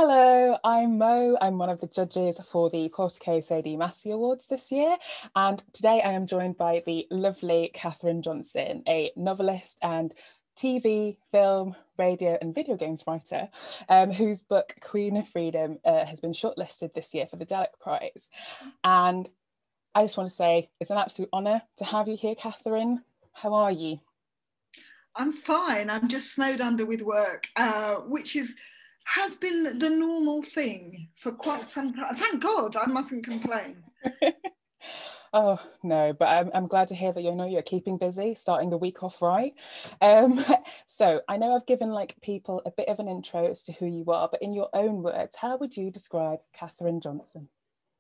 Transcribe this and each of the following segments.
Hello, I'm Mo. I'm one of the judges for the Portico Sadie Massey Awards this year. And today I am joined by the lovely Catherine Johnson, a novelist and TV, film, radio and video games writer, whose book Queen of Freedom has been shortlisted this year for the Dalek Prize. And I just want to say it's an absolute honour to have you here, Catherine. How are you? I'm fine. I'm just snowed under with work, which has been the normal thing for quite some time. Thank God, I mustn't complain. Oh no, but I'm glad to hear that you're keeping busy, starting the week off right. So I know I've given people a bit of an intro as to who you are, but in your own words, how would you describe Catherine Johnson?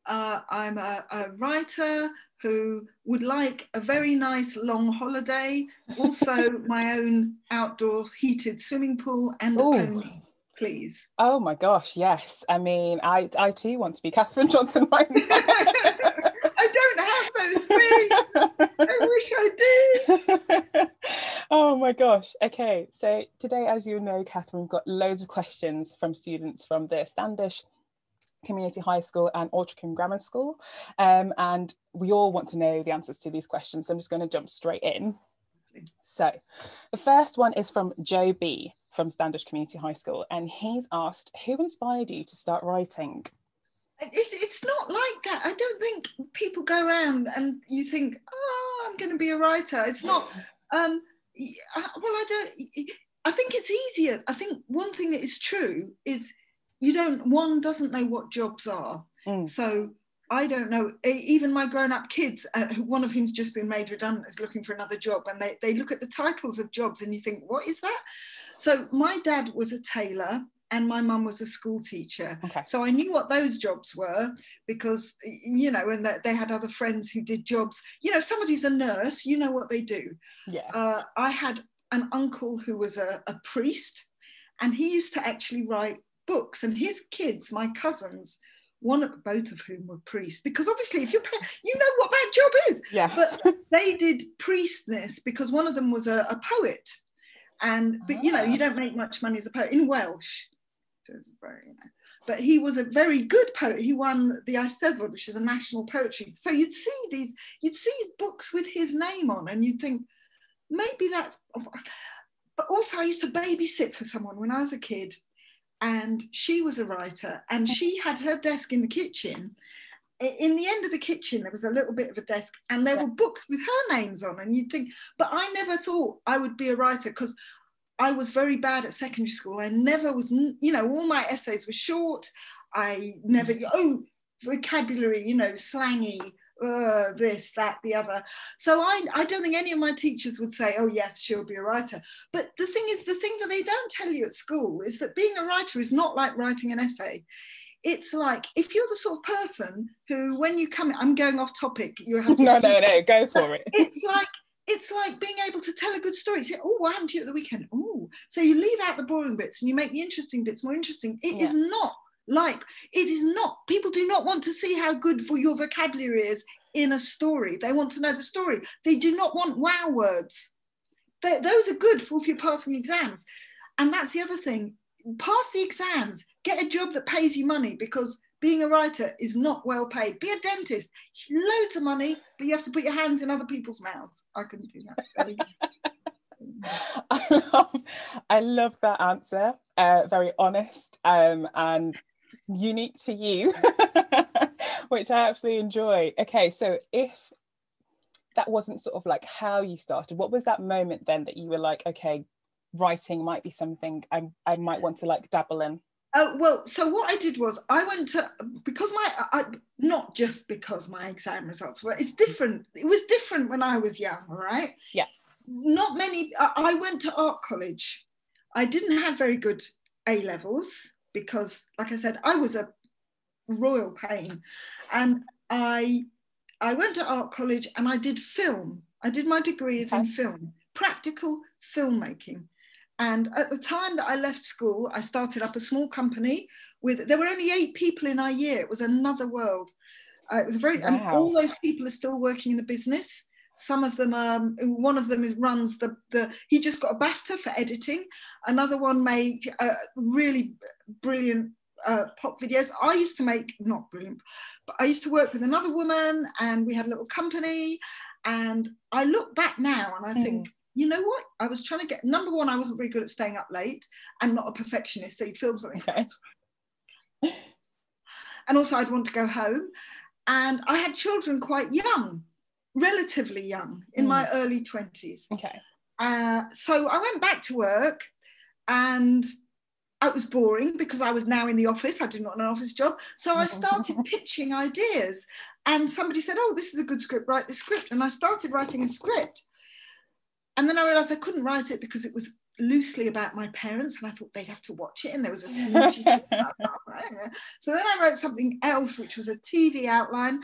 I'm a writer who would like a very nice long holiday, also my own outdoor heated swimming pool and a pony, please. Oh my gosh, yes. I mean, I too want to be Catherine Johnson right now. I don't have those things. I wish I did. Oh my gosh. Okay, so today, as you know, Catherine, we've got loads of questions from students from the Standish Community High School and Altrincham Grammar School, and we all want to know the answers to these questions, so I'm just going to jump straight in. So the first one is from Joe B from Standish Community High School, and he's asked, who inspired you to start writing? It's not like that. I don't think people go around and you think, oh, I'm going to be a writer. It's not well, I think it's easier. I think one thing that is true is one doesn't know what jobs are. So I don't know, even my grown-up kids, one of whom's just been made redundant, is looking for another job, and they look at the titles of jobs and you think, what is that? So my dad was a tailor and my mum was a school teacher. Okay. So I knew what those jobs were because, and they had other friends who did jobs. If somebody's a nurse, you know what they do. Yeah. I had an uncle who was a priest, and he used to actually write books, and his kids, my cousins, both of whom were priests, because obviously if you know what that job is. Yes. But they did priestness because one of them was a poet, but you don't make much money as a poet in Welsh. So it's but he was a very good poet. He won the Eisteddfod, which is a national poetry. So you'd see books with his name on, and you'd think maybe that's. But also, I used to babysit for someone when I was a kid, and she was a writer, and she had her desk in the kitchen. In the end of the kitchen, there was a little bit of a desk, and there were books with her names on, and you'd think, but I never thought I would be a writer because I was very bad at secondary school. I never was, all my essays were short. I never, vocabulary, slangy, this, that, the other. So I don't think any of my teachers would say, oh yes, she'll be a writer. But the thing that they don't tell you at school is that being a writer is not like writing an essay. It's like, if you're the sort of person who, when you come, I'm going off topic, you have to no, go for it. It's like being able to tell a good story. Say, oh, what happened to you at the weekend? Oh, so you leave out the boring bits and you make the interesting bits more interesting. It is not. People do not want to see how good for your vocabulary is in a story. They want to know the story. They do not want wow words. Those are good for if you're passing exams. And that's the other thing. Pass the exams, get a job that pays you money, because being a writer is not well paid. Be a dentist, loads of money, but you have to put your hands in other people's mouths. I couldn't do that. I love that answer. Very honest and unique to you, which I absolutely enjoy. Okay, so if that wasn't sort of like how you started, what was that moment then that you were like, okay, writing might be something I might want to dabble in? Well, so what I did was I went to, because not just because my exam results were, it's different. It was different when I was young, right? Yeah. Not many, I went to art college. I didn't have very good A-levels because, like I said, I was a royal pain. And I went to art college and I did film. I did my degrees in film, practical filmmaking. And at the time that I left school, I started up a small company there were only 8 people in our year. It was another world. It was and all those people are still working in the business. Some of them, one of them runs he just got a BAFTA for editing. Another one made a really brilliant pop videos. I used to make, not brilliant, but I used to work with another woman, and we had a little company. And I look back now and I think, you know what? I was trying to get, number one, I wasn't very good at staying up late and not a perfectionist. So you'd film something. Okay. And also I'd want to go home. And I had children quite young, relatively young, in my early 20s. Okay. So I went back to work, and it was boring because I was now in the office. I did not want an office job. So I started pitching ideas, and somebody said, oh, this is a good script, write the script. And I started writing a script. And then I realized I couldn't write it because it was loosely about my parents, and I thought they'd have to watch it, and there was a smoochy thing about that. So then I wrote something else, which was a TV outline,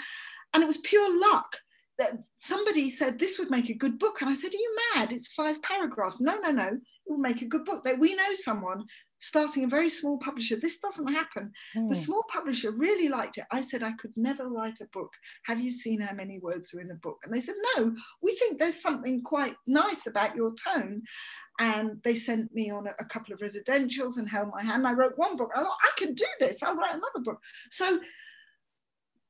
and it was pure luck that somebody said this would make a good book. And I said, are you mad? It's 5 paragraphs. No, it will make a good book. That we know someone starting a very small publisher. This doesn't happen. The small publisher really liked it. I said, I could never write a book. Have you seen how many words are in a book? And they said, no, we think there's something quite nice about your tone. And they sent me on a couple of residentials and held my hand. I wrote one book. I thought, I can do this. I'll write another book. So,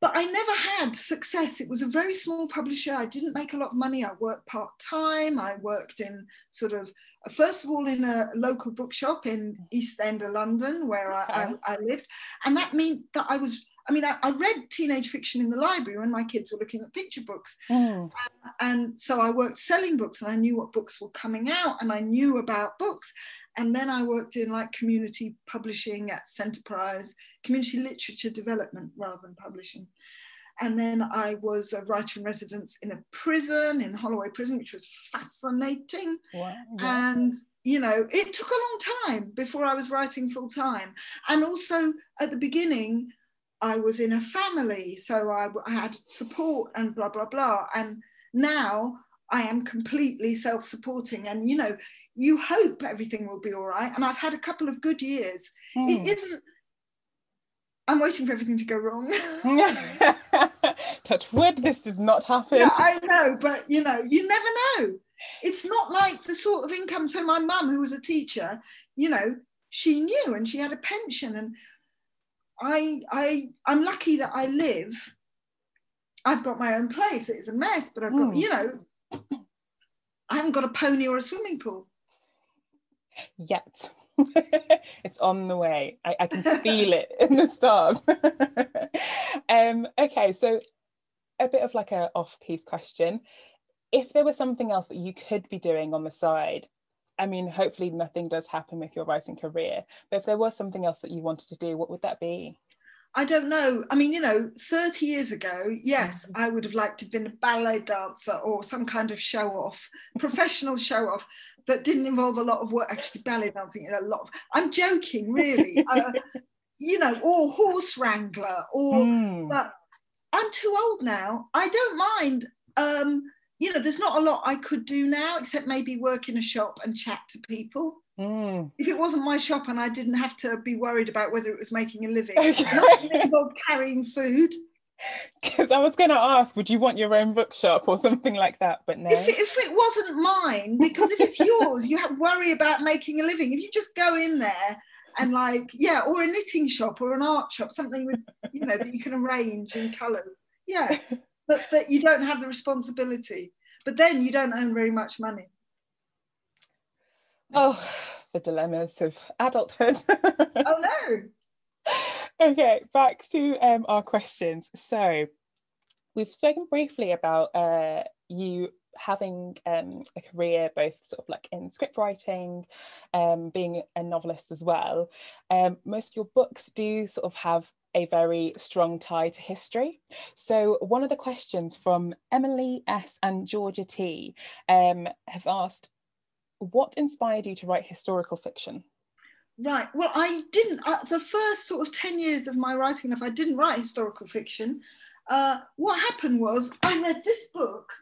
but I never had success. It was a very small publisher. I didn't make a lot of money. I worked part-time. I worked in sort of, first of all, in a local bookshop in East End of London, where I lived. And that meant that I read teenage fiction in the library when my kids were looking at picture books. And so I worked selling books, and I knew what books were coming out, and I knew about books. And then I worked in like community publishing at Centerprise, community literature development rather than publishing. And then I was a writer in residence in a prison, in Holloway Prison, which was fascinating. Wow. And, you know, it took a long time before I was writing full time. And also at the beginning, I was in a family, so I had support and blah, blah, blah. And now I am completely self-supporting, and, you know, you hope everything will be all right. And I've had a couple of good years. It isn't, I'm waiting for everything to go wrong. Touch wood, this does not happen. Yeah, I know, but, you know, you never know. It's not like the sort of income. So my mum, who was a teacher, you know, she knew, and she had a pension, and I'm lucky that I've got my own place. It's a mess, but I've got, you know, I haven't got a pony or a swimming pool. Yet. It's on the way. I can feel it in the stars. Okay, so a bit of like a off-piece question. If there was something else that you could be doing on the side, I mean, hopefully nothing does happen with your writing career, but if there was something else that you wanted to do, what would that be? I don't know. I mean, you know, 30 years ago, yes, I would have liked to have been a ballet dancer or some kind of show off, professional show off that didn't involve a lot of work. Actually, ballet dancing, a lot of, I'm joking, really. You know, or horse wrangler, or, but I'm too old now. I don't mind. You know, there's not a lot I could do now, except maybe work in a shop and chat to people. If it wasn't my shop and I didn't have to be worried about whether it was making a living, nothing involved carrying food. Because I was going to ask, would you want your own bookshop or something like that? But no. If it wasn't mine, because if it's yours, you have to worry about making a living. If you just go in there and like, yeah, or a knitting shop or an art shop, something with, you know, that you can arrange in colours. Yeah, but that you don't have the responsibility. But then you don't earn very much money. Oh, the dilemmas of adulthood. Oh no. Okay, back to our questions. So we've spoken briefly about you having a career both sort of like in script writing, being a novelist as well. Most of your books do sort of have a very strong tie to history. So one of the questions from Emily S and Georgia T have asked, what inspired you to write historical fiction? Right, well, I didn't, the first sort of 10 years of my writing life, I didn't write historical fiction. What happened was I read this book.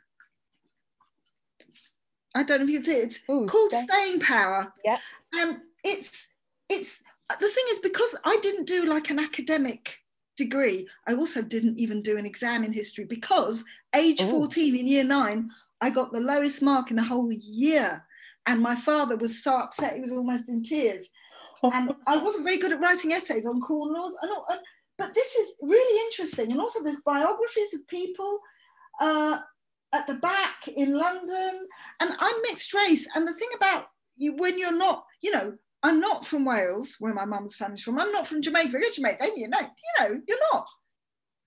I don't know if you can see it. It's called Staying Power. Yeah. And it's the thing is, because I didn't do like an academic degree, I also didn't even do an exam in history, because age 14 in year 9, I got the lowest mark in the whole year. And my father was so upset, he was almost in tears. And I wasn't very good at writing essays on corn laws. But this is really interesting. And also there's biographies of people at the back in London. And I'm mixed race. And the thing about you, when you're not, I'm not from Wales, where my mum's family's from. I'm not from Jamaica. You're Jamaica, you're not.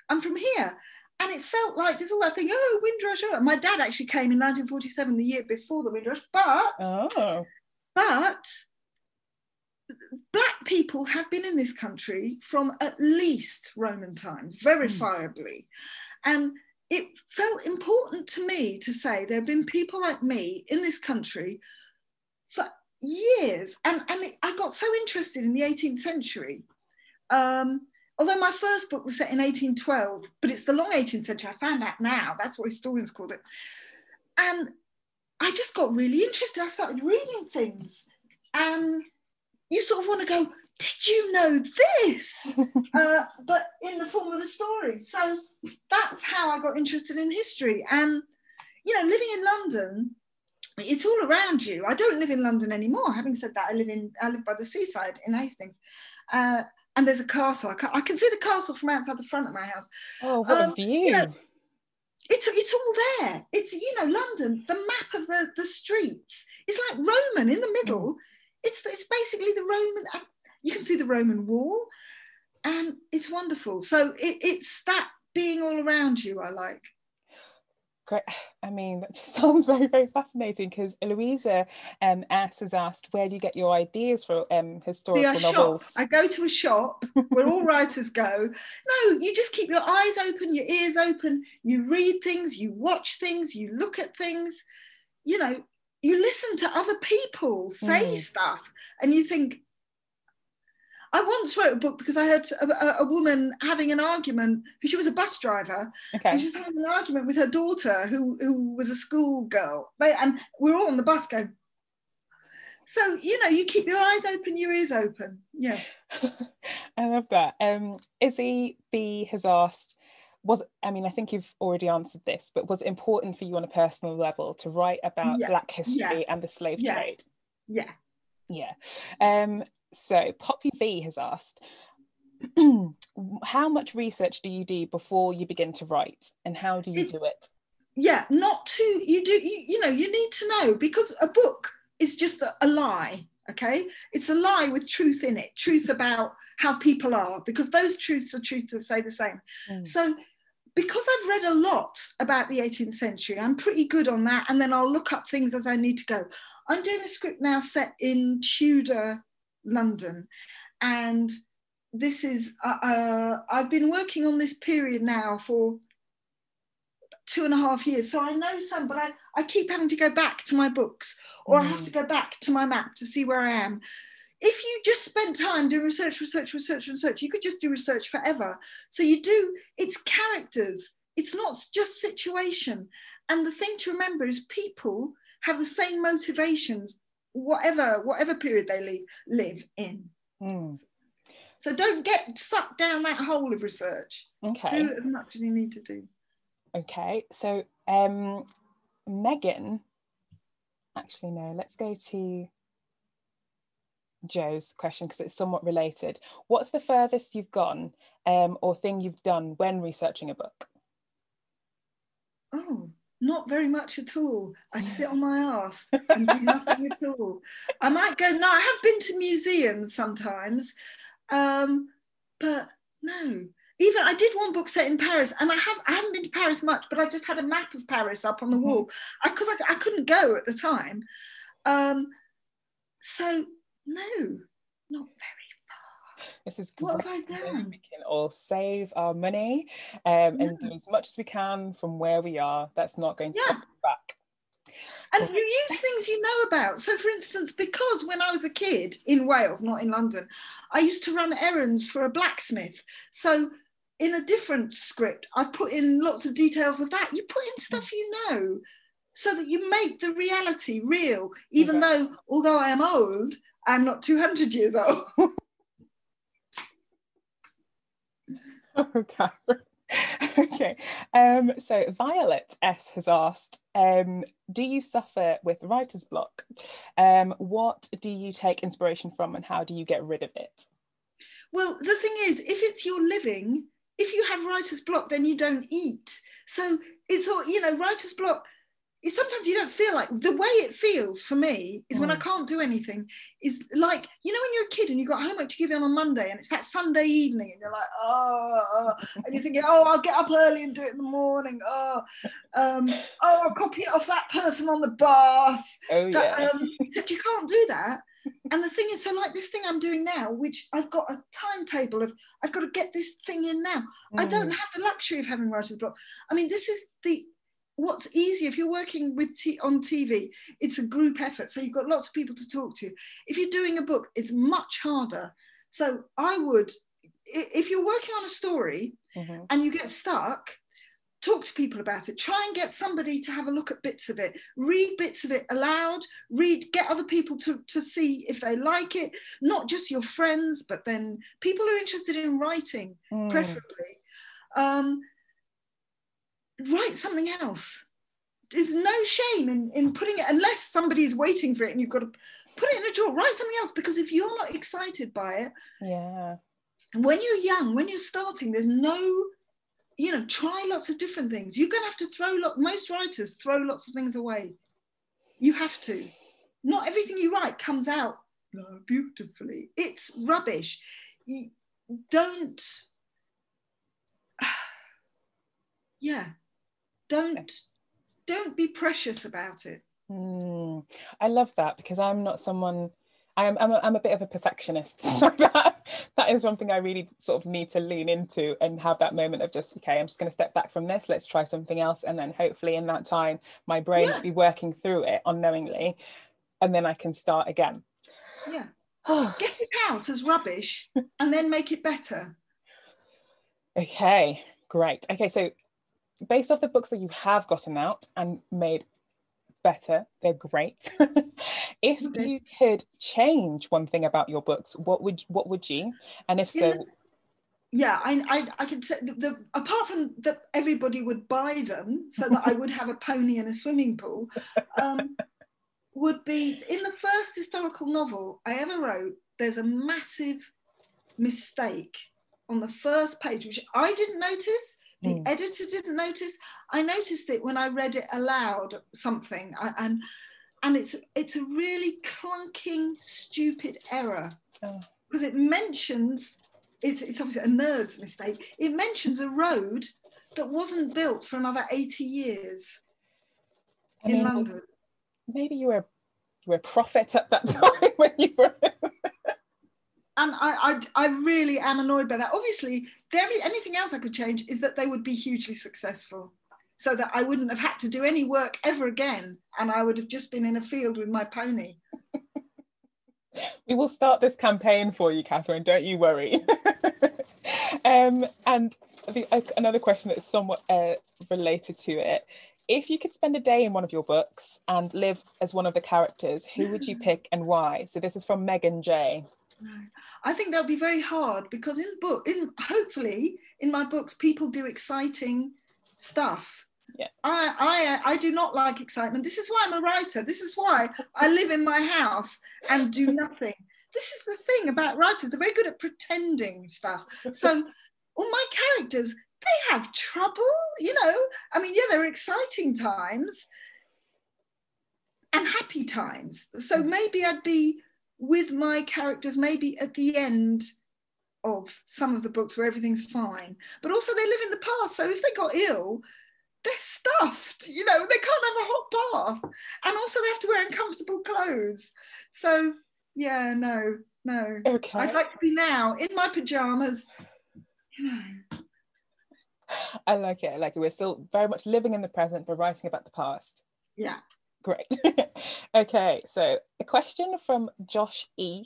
I'm from here. And it felt like there's all that thing, Windrush. My dad actually came in 1947, the year before the Windrush. But Black people have been in this country from at least Roman times, verifiably. And it felt important to me to say there have been people like me in this country for years. And I got so interested in the 18th century. Although my first book was set in 1812, but it's the long 18th century. I found out now, that's what historians called it. And I just got really interested. I started reading things, and you sort of want to go, did you know this? But in the form of a story. So that's how I got interested in history. And, living in London, it's all around you. I don't live in London anymore. Having said that, I live by the seaside in Hastings. And there's a castle. I can see the castle from outside the front of my house. Oh, what a view. It's all there. It's, London, the map of the streets. It's like Roman in the middle. It's basically the Roman, you can see the Roman wall, and it's wonderful. So it's that being all around you I like. Great. I mean, that just sounds very, very fascinating, because Louisa has asked, where do you get your ideas for historical novels? I go to a shop where all writers go. No, you just keep your eyes open, your ears open, you read things, you watch things, you look at things, you listen to other people say stuff, and you think, I once wrote a book because I heard a woman having an argument, because she was a bus driver, and she was having an argument with her daughter, who was a school girl. And we're all on the bus going, so, you keep your eyes open, your ears open. Yeah. I love that. Izzy B has asked, I think you've already answered this, but was it important for you on a personal level to write about Black history and the slave trade? Yeah. So Poppy V has asked, how much research do you do before you begin to write, and how do you do it? Yeah, you need to know, because a book is just a lie, okay? It's a lie with truth in it, truth about how people are, because those truths are truths that stay the same. So because I've read a lot about the 18th century, I'm pretty good on that, and then I'll look up things as I need to go. I'm doing a script now set in Tudor London, and this is I've been working on this period now for 2.5 years, so I know some, but I keep having to go back to my books, or I have to go back to my map to see where I am. If you just spent time doing research, you could just do research forever. So it's characters, it's not just situation. And the thing to remember is people have the same motivations whatever period they live in. So don't get sucked down that hole of research. Do as much as you need to do. Okay, so Megan, actually no, let's go to Joe's question, because it's somewhat related. What's the furthest you've gone or thing you've done when researching a book? Oh, not very much at all. I sit on my arse and do nothing at all. I might go, no, I have been to museums sometimes, but no. Even I did one book set in Paris, and I haven't been to Paris much, but I just had a map of Paris up on the wall, because I couldn't go at the time. So no, not very far. This is great. What have I done? We can all save our money and do as much as we can from where we are. That's not going to come back. And you use things you know about. So for instance, because when I was a kid in Wales, not in London, I used to run errands for a blacksmith. So in a different script, I've put in lots of details of that. You put in stuff you know, so that you make the reality real, even though, although I am old, I'm not 200 years old. Oh, Catherine. Okay, so Violet S has asked, do you suffer with writer's block? What do you take inspiration from and how do you get rid of it? Well, the thing is, if it's your living, if you have writer's block, then you don't eat. So it's all, you know, writer's block is sometimes you don't feel like, the way it feels for me is when I can't do anything, is like, you know, when you're a kid and you've got homework to give in on Monday and it's that Sunday evening and you're like, and you're thinking, I'll get up early and do it in the morning. I'll copy it off that person on the bus. Except you can't do that. And the thing is, so like this thing I'm doing now, which I've got a timetable of, I've got to get this thing in now. I don't have the luxury of having writer's block. I mean, this is what's easy if you're working with on TV, it's a group effort. So you've got lots of people to talk to. If you're doing a book, it's much harder. So I would, if you're working on a story and you get stuck, talk to people about it. Try and get somebody to have a look at bits of it. Read bits of it aloud. Get other people to see if they like it. Not just your friends, but then people who are interested in writing, preferably. Write something else. There's no shame in putting it, unless somebody's waiting for it and you've got to put it in a drawer. Write something else, because if you're not excited by it, when you're young, when you're starting, there's no, you know, try lots of different things. You're going to have to most writers throw lots of things away. You have to. Not everything you write comes out beautifully. It's rubbish. Don't be precious about it. I love that, because I'm not someone, I'm a bit of a perfectionist, so that is one thing I really sort of need to lean into and have that moment of just, okay, I'm just going to step back from this, let's try something else, and then hopefully in that time my brain will be working through it unknowingly, and then I can start again. Get it out as rubbish and then make it better. Okay, great. Okay, so based off the books that you have gotten out and made better, they're great. If you could change one thing about your books, what would you? And if so, I could say apart from that everybody would buy them so that I would have a pony and a swimming pool, would be in the first historical novel I ever wrote, there's a massive mistake on the first page, which I didn't notice. The editor didn't notice. I noticed it when I read it aloud, something, and it's a really clunking, stupid error, because it mentions, it's obviously a nerd's mistake. It mentions a road that wasn't built for another 80 years in London. Maybe you were a prophet at that time when you were. And I really am annoyed by that. Obviously, anything else I could change is that they would be hugely successful, so that I wouldn't have had to do any work ever again, and I would have just been in a field with my pony. We will start this campaign for you, Catherine, don't you worry. And another question that's somewhat related to it. If you could spend a day in one of your books and live as one of the characters, who would you pick and why? So this is from Megan J. I think that'll be very hard, because hopefully in my books people do exciting stuff. I do not like excitement. This is why I'm a writer. This is why I live in my house and do nothing. This is the thing about writers, they're very good at pretending stuff. So all my characters, they have trouble, you know. I mean, there are exciting times and happy times. So maybe I'd be with my characters maybe at the end of some of the books where everything's fine, but also they live in the past, so if they got ill, they're stuffed, you know, they can't have a hot bath, and also they have to wear uncomfortable clothes. So no. Okay. I'd like to be now in my pajamas, you know. I like it. We're still very much living in the present but writing about the past. Great. Okay, so a question from Josh E.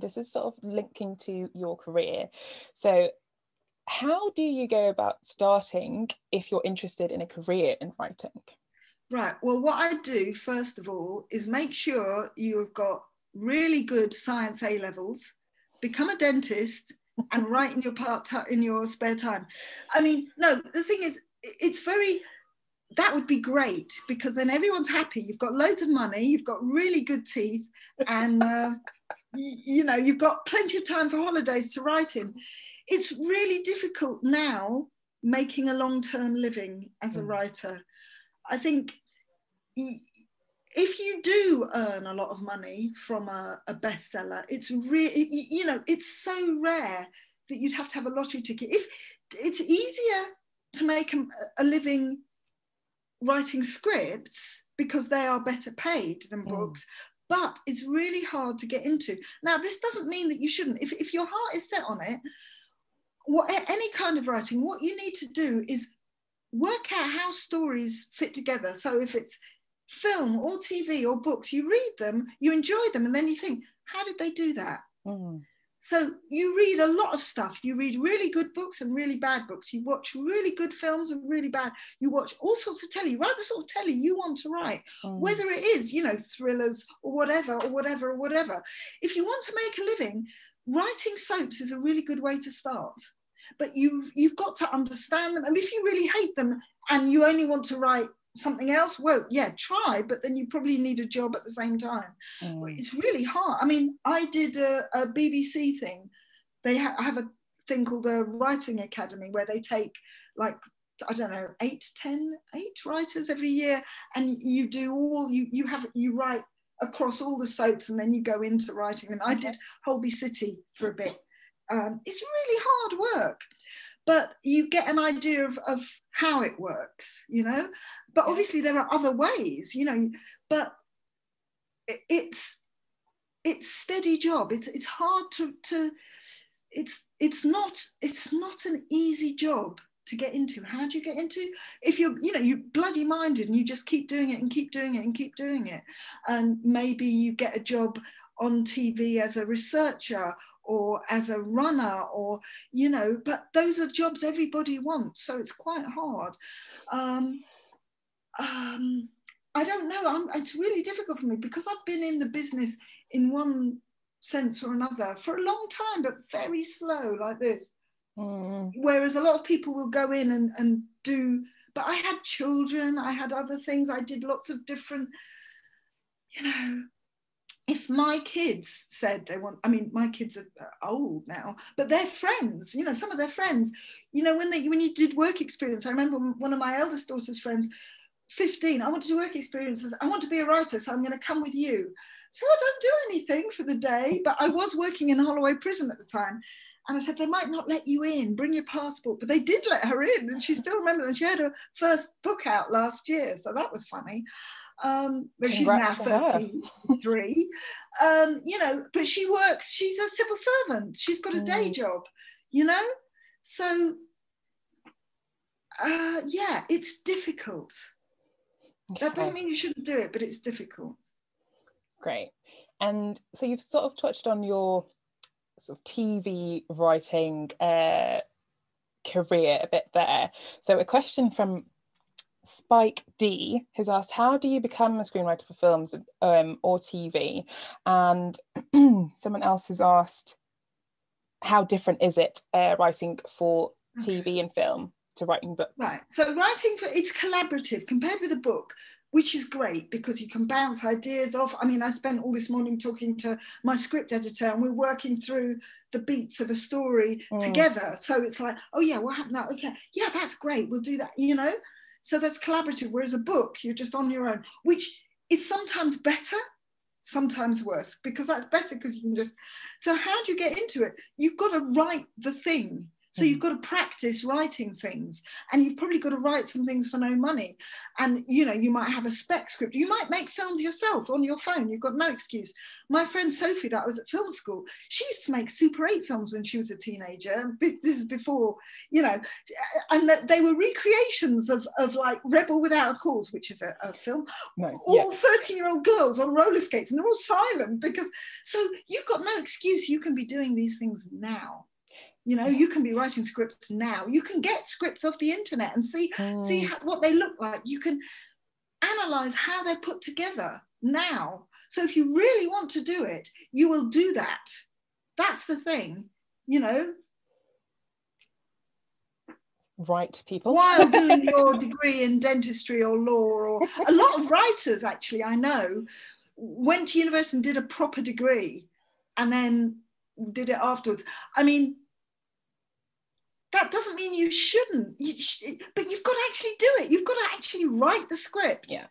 This is sort of linking to your career. So how do you go about starting if you're interested in a career in writing? Right, well, what I do first of all is make sure you've got really good science A levels, become a dentist, and write in your in your spare time. I mean, no, the thing is, it's very, that would be great, because then everyone's happy. You've got loads of money, you've got really good teeth, and you know, you've got plenty of time for holidays to write in. It's really difficult now making a long-term living as a writer. I think if you do earn a lot of money from a bestseller, it's really, you know, it's so rare that you'd have to have a lottery ticket. If it's easier to make a living writing scripts because they are better paid than books, but it's really hard to get into. Now, this doesn't mean that you shouldn't. If your heart is set on it, any kind of writing, what you need to do is work out how stories fit together. So if it's film or TV or books, you read them, you enjoy them, and then you think, how did they do that? So you read a lot of stuff. You read really good books and really bad books. You watch really good films and really bad. You watch all sorts of telly. Write the sort of telly you want to write, whether it is, you know, thrillers or whatever, or whatever, or whatever. If you want to make a living, writing soaps is a really good way to start. But you've got to understand them. And if you really hate them and you only want to write something else, well, yeah, try, but then you probably need a job at the same time. It's really hard. I mean, I did a BBC thing. They have a thing called a writing academy, where they take, like, I don't know, 8 writers every year, and you do all, you write across all the soaps, and then you go into writing them. I did Holby City for a bit. It's really hard work, but you get an idea of how it works, you know. But obviously there are other ways, you know, but it's steady job. It's hard to it's not an easy job to get into. How do you get into? If you're, you know, you bloody minded and you just keep doing it and keep doing it and keep doing it, and maybe you get a job on TV as a researcher or as a runner, or, you know, but those are jobs everybody wants, so it's quite hard. I don't know, it's really difficult for me, because I've been in the business in one sense or another for a long time, but very slow, like this. Whereas a lot of people will go in and do, but I had children, I had other things, I did lots of different, you know. If my kids said they want, I mean, my kids are old now, but their friends, you know, some of their friends, you know, when you did work experience, I remember one of my eldest daughter's friends, 15, I want to do work experiences, I want to be a writer, so I'm going to come with you. So I don't do anything for the day, but I was working in Holloway prison at the time. And I said, they might not let you in, bring your passport, but they did let her in, and she still remembered, and she had her first book out last year, so that was funny. But she's now 33, you know, but she works, she's a civil servant, she's got a day job, you know, so yeah, it's difficult. That doesn't mean you shouldn't do it, but it's difficult. Great. And so you've sort of touched on your sort of TV writing career a bit there. So a question from Spike D has asked, how do you become a screenwriter for films or TV? And someone else has asked, how different is it writing for TV and film to writing books? Right, so writing for, it's collaborative compared with a book, which is great because you can bounce ideas off. I mean, I spent all this morning talking to my script editor, and we're working through the beats of a story together. So it's like, oh yeah, what happened now? Okay, yeah, that's great, we'll do that, you know? So that's collaborative, whereas a book, you're just on your own, which is sometimes better, sometimes worse, because that's better because you can just, so how do you get into it? You've got to write the thing. So you've got to practice writing things, and you've probably got to write some things for no money. And, you know, you might have a spec script. You might make films yourself on your phone. You've got no excuse. My friend Sophie, that was at film school, she used to make Super 8 films when she was a teenager. This is before, you know, and they were recreations of like Rebel Without a Cause, which is a film. Nice, all 13-year-old girls on roller skates, and they're all silent because, so you've got no excuse. You can be doing these things now. You know, you can be writing scripts now. You can get scripts off the internet and see what they look like. You can analyze how they're put together now. So if you really want to do it, you will do that. That's the thing, you know. right people while doing your degree in dentistry or law. Or a lot of writers, actually, I know, went to university and did a proper degree and then did it afterwards. I mean, that doesn't mean you shouldn't, but you've got to actually do it. You've got to actually write the script. Yeah.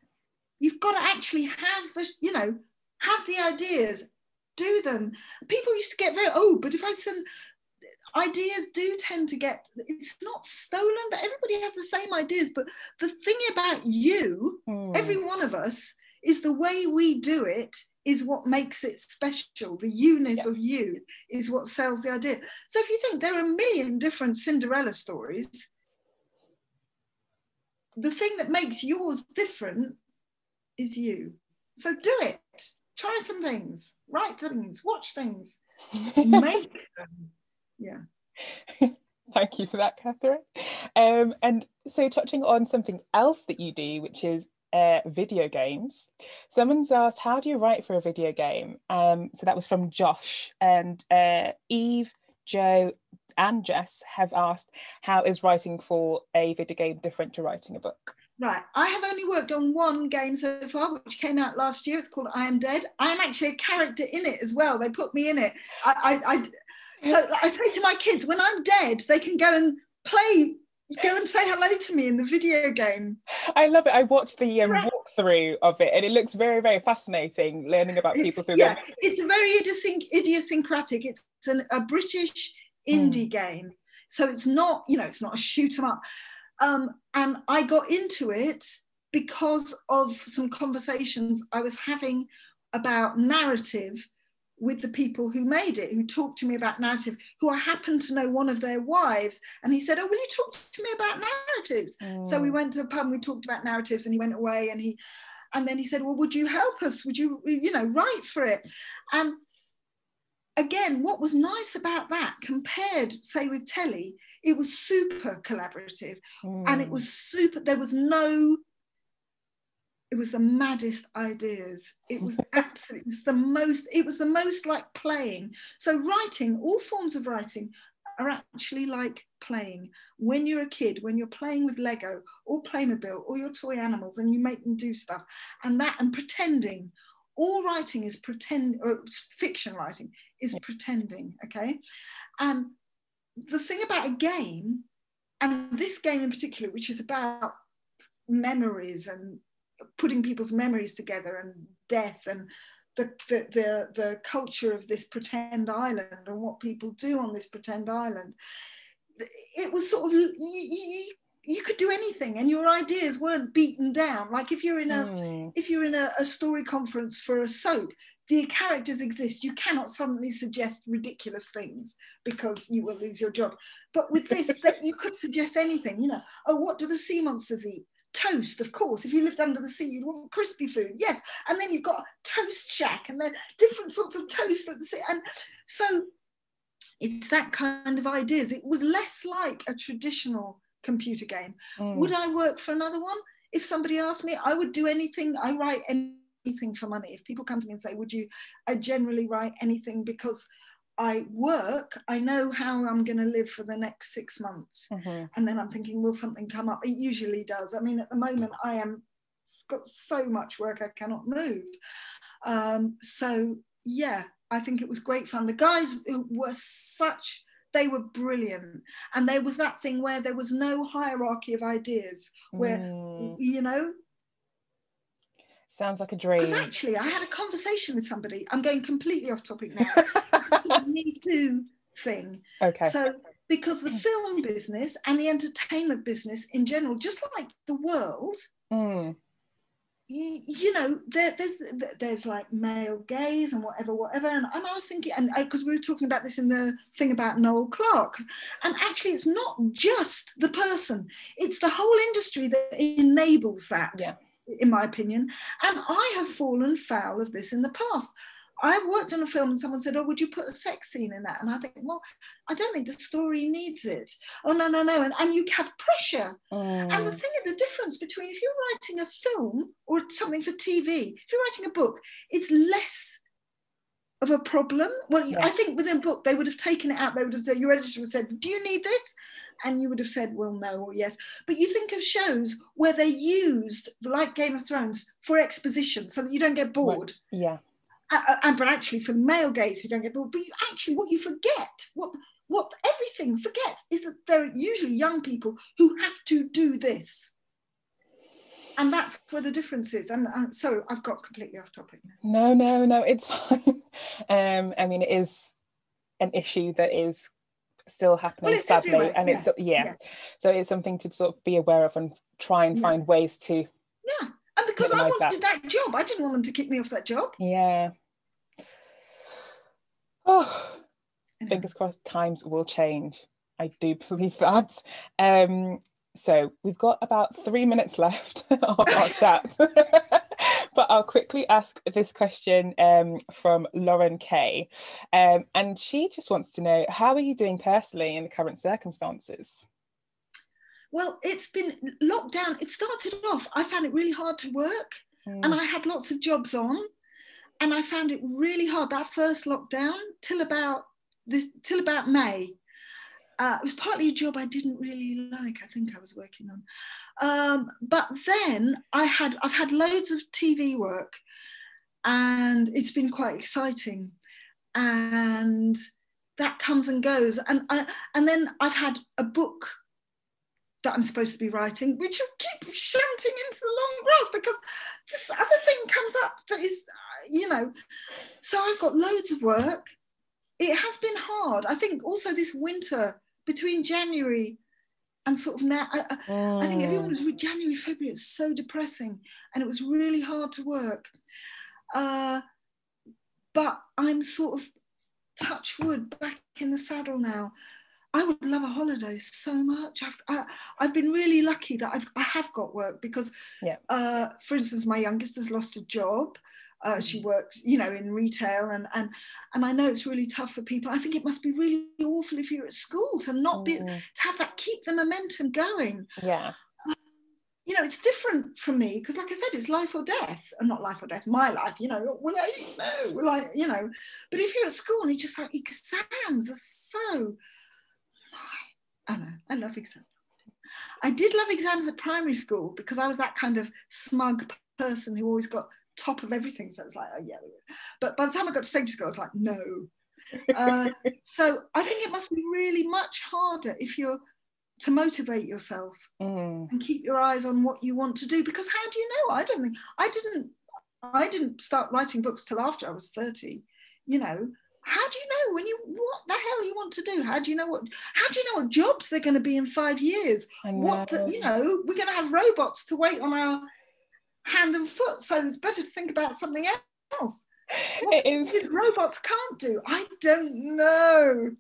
You've got to actually have the, you know, have the ideas, do them. People used to get very, but if I send, ideas do tend to get, it's not stolen, but everybody has the same ideas. But the thing about you, every one of us, is the way we do it is what makes it special. The you-ness of you is what sells the idea. So if you think there are a million different Cinderella stories, the thing that makes yours different is you. So do it. Try some things, write things, watch things, make them. Yeah. Thank you for that, Catherine. And so touching on something else that you do, which is video games. Someone's asked, how do you write for a video game? So that was from Josh, and Eve, Joe and Jess have asked, how is writing for a video game different to writing a book? Right, I have only worked on one game so far, which came out last year. It's called I Am Dead. I am actually a character in it as well. They put me in it. So I say to my kids, when I'm dead, they can go and play, go and say hello to me in the video game. I love it. I watched the walkthrough of it, and it looks very, very fascinating, learning about people through them. It's a very idiosyncratic. It's a British indie game. So it's not, you know, it's not a shoot 'em up. And I got into it because of some conversations I was having about narrative with the people who made it, who talked to me about narrative, who I happened to know one of their wives. And he said, oh, will you talk to me about narratives? So we went to a pub and we talked about narratives, and he went away, and then he said, well, would you help us? Would you, you know, write for it? And again, what was nice about that compared, say, with telly, it was super collaborative, and it was super, there was no, it was the maddest ideas. It was absolutely, it was the most like playing. So writing, all forms of writing are actually like playing. When you're a kid, when you're playing with Lego or Playmobil or your toy animals and you make them do stuff, and pretending. All writing is or fiction writing is pretending, okay? And the thing about a game, and this game in particular, which is about memories and putting people's memories together and death and the culture of this pretend island and what people do on this pretend island, it was sort of, you could do anything and your ideas weren't beaten down. Like if you're in a story conference for a soap, the characters exist. You cannot suddenly suggest ridiculous things because you will lose your job. But with this, that you could suggest anything, you know, oh, what do the sea monsters eat? Toast, of course. If you lived under the sea, you'd want crispy food. Yes. And then you've got a toast shack and then different sorts of toast at the sea. And so it's that kind of ideas. It was less like a traditional computer game. Would I work for another one? If somebody asked me, I would do anything. I write anything for money. If people come to me and say, would you, I generally write anything because I work, I know how I'm going to live for the next 6 months. And then I'm thinking, will something come up? It usually does. I mean, at the moment, got so much work, I cannot move. So yeah, I think it was great fun. The guys were they were brilliant. And there was that thing where there was no hierarchy of ideas, where, you know. Sounds like a dream. Because actually, I had a conversation with somebody. I'm going completely off topic now. It's a sort of Me Too thing. Okay. So, because the film business and the entertainment business in general, just like the world, you know, there's like male gaze and whatever. And I was thinking, and because we were talking about this in the thing about Noel Clarke, and actually it's not just the person, it's the whole industry that enables that. Yeah. In my opinion, and I have fallen foul of this in the past. I've worked on a film and someone said, oh, would you put a sex scene in that? And I think, well, I don't think the story needs it. Oh, no. And you have pressure. And the thing is, the difference between if you're writing a film or something for TV, if you're writing a book, it's less of a problem. Well, Yeah. I think within a book, they would have taken it out. They would have said, your editor would have said, do you need this? And you would have said, well, no, or yes. But you think of shows where they used, like Game of Thrones, for exposition so that you don't get bored. Right. Yeah. But actually for the male gaze, you don't get bored. But actually what you forget, what everything forgets, is that there are usually young people who have to do this. And that's where the difference is. And so I've got completely off topic now. No, it's fine. I mean, it is an issue that is still happening, sadly, everywhere. and yes. So it's something to sort of be aware of and try and find ways to and because I wanted that job, I didn't want them to kick me off that job. Fingers crossed times will change. I do believe that. So we've got about 3 minutes left of our chat. But I'll quickly ask this question from Lauren Kay. And she just wants to know, how are you doing personally in the current circumstances? Well, it's been lockdown. It started off, I found it really hard to work. And I had lots of jobs on. And I found it really hard, that first lockdown, till about May. It was partly a job I didn't really like, I think I was working on. But then I've had loads of TV work, and it's been quite exciting. And that comes and goes. And then I've had a book that I'm supposed to be writing, which just keep shunting into the long grass because this other thing comes up that is, so I've got loads of work. It has been hard. I think also this winter, between January and sort of now, I think everyone was January, February, it's so depressing, and it was really hard to work. But I'm sort of, touch wood, back in the saddle now. I would love a holiday so much. I've been really lucky that I have got work because, for instance, my youngest has lost a job. She works, in retail, and I know it's really tough for people. I think it must be really awful if you're at school to not be, to have that, keep the momentum going. Yeah. It's different from me because, like I said, it's life or death, and not life or death. My life, will I eat? No, will I? But if you're at school and you just like, exams are so. I know, I love exams. I did love exams at primary school because I was that kind of smug person who always got top of everything. So it's like, oh yeah. But by the time I got to secondary school, I was like, no. So I think it must be really much harder if you're to motivate yourself and keep your eyes on what you want to do. Because how do you know? I didn't start writing books till after I was 30. How do you know what the hell you want to do? How do you know what jobs they're going to be in 5 years? We're going to have robots to wait on our hand and foot, so it's better to think about something else. What robots can't do, I don't know.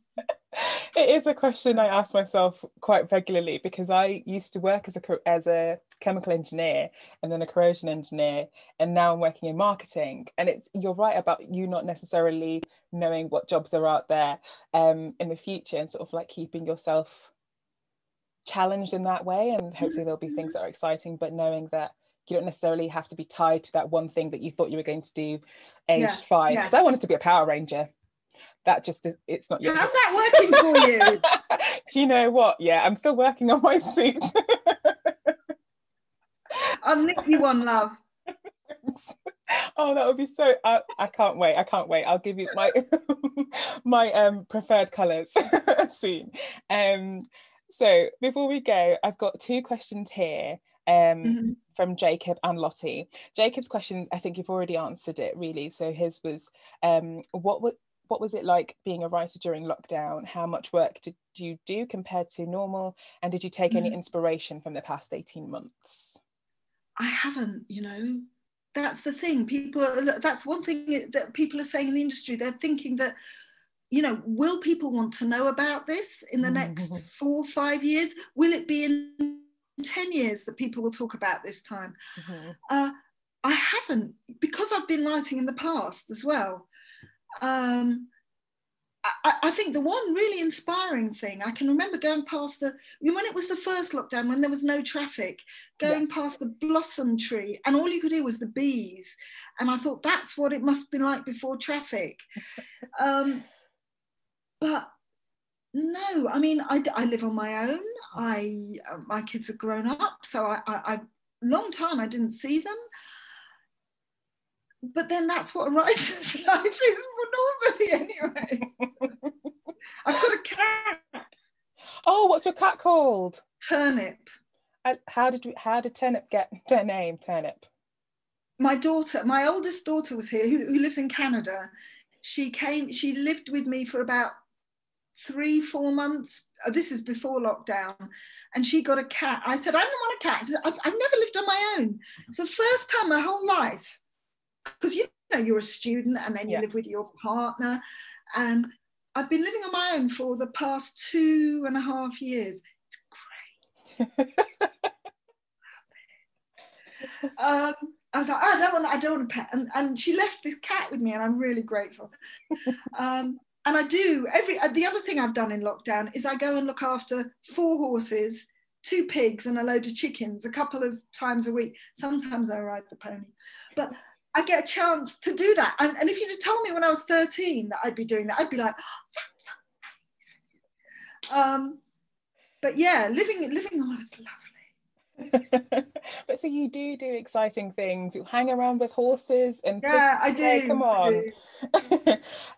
It is a question I ask myself quite regularly because I used to work as a chemical engineer and then a corrosion engineer, and now I'm working in marketing. And you're right about you not necessarily knowing what jobs are out there in the future, and sort of like keeping yourself challenged in that way. And hopefully there'll be things that are exciting, but knowing that you don't necessarily have to be tied to that one thing that you thought you were going to do aged 5. Because I wanted to be a Power Ranger. That just is, it's not yet. How's that working for you? Do you know what? Yeah, I'm still working on my suit. I'll nick you one, love. Oh, that would be so. I can't wait. I'll give you my my preferred colours soon. So before we go, I've got 2 questions here. From Jacob and Lottie. Jacob's question, I think you've already answered it really. So his was, what was it like being a writer during lockdown? How much work did you do compared to normal? And did you take any inspiration from the past 18 months? I haven't, that's the thing. That's one thing that people are saying in the industry. They're thinking that, will people want to know about this in the next 4 or 5 years? Will it be in 10 years that people will talk about this time? I haven't, because I've been writing in the past as well. I think the one really inspiring thing, I can remember going past when it was the first lockdown, when there was no traffic, going past the blossom tree, and all you could hear was the bees. And I thought, that's what it must have been like before traffic. But no, I mean, I live on my own. My kids are grown up, so I long time I didn't see them. But then that's what a writer's life is normally anyway. I've got a cat. Oh, what's your cat called? Turnip. How did Turnip get their name, Turnip? My oldest daughter was here, who lives in Canada. She lived with me for about 3-4 months. This is before lockdown, and she got a cat. I said, I don't want a cat. Said, I've never lived on my own. It's the first time my whole life, because you're a student and then you live with your partner, and I've been living on my own for the past 2.5 years. It's great. I was like, I don't want a pet, and she left this cat with me, and I'm really grateful. And I do the other thing I've done in lockdown is I go and look after 4 horses, 2 pigs, and a load of chickens a couple of times a week. Sometimes I ride the pony, but I get a chance to do that. And if you'd have told me when I was 13 that I'd be doing that, I'd be like, oh, that's amazing. But yeah, living on is lovely. But so you do exciting things. You hang around with horses and I do. Come on.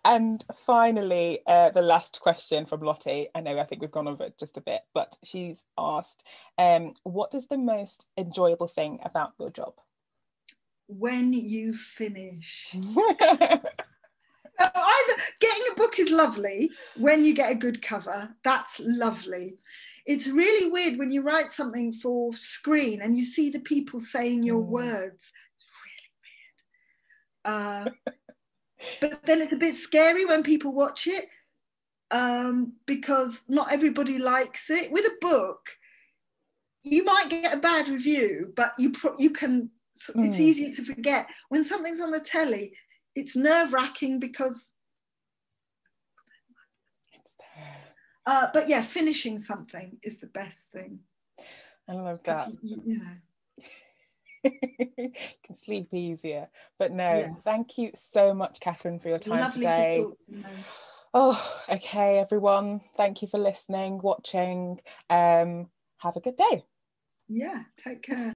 And finally, the last question from Lottie. I think we've gone over it just a bit, but she's asked, what is the most enjoyable thing about your job? When you finish. Either getting a book is lovely. When you get a good cover, that's lovely. It's really weird when you write something for screen and you see the people saying your words. It's really weird. But then it's a bit scary when people watch it, because not everybody likes it. With a book, you might get a bad review, but you can. It's easier to forget. When something's on the telly, it's nerve-wracking because. But yeah, finishing something is the best thing. I love that. You can sleep easier. But no, thank you so much, Catherine, for your time today. To talk to you. Oh, okay, everyone. Thank you for listening, watching. Have a good day. Yeah, take care.